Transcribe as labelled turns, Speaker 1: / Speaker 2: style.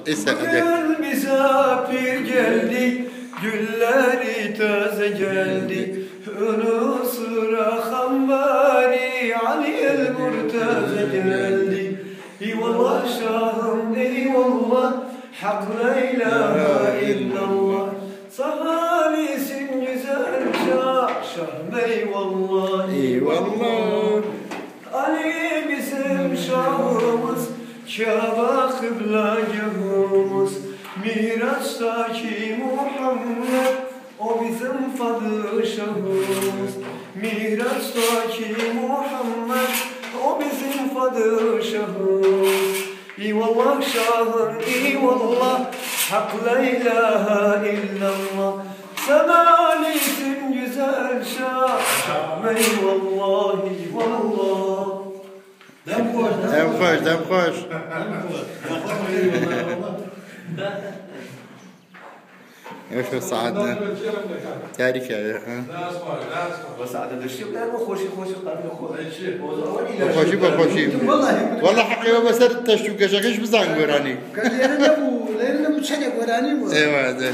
Speaker 1: Bugün misafir geldi, gülleri taze geldi. Unusura hambari, Ali'l Murtaza geldi. Eyvallah şahım eyvallah, hak la ilahe illallah. Sahalisin güzel şah, şah eyvallah eyvallah. Ali bizim şahımız, Kabe kıblegahımız. Miraç'taki Muhammed, o bizim padişahımız. Miraç'taki Muhammed, o bizim padişahımız. Eyvallah şahım eyvallah, hak la ilahe illallah. Sen Ali'sin güzel şah, şah eyvallah eyvallah.
Speaker 2: Dem koş.
Speaker 3: ايش سعدنا تاريخ يا
Speaker 1: وسعد الشيخ لا خوشي قبل
Speaker 3: بخوشي والله حقيقة بس تشتوك شكش بزنگ براني
Speaker 2: Kariyerinde bu, lerinde bu çene görani bu.
Speaker 3: ايوه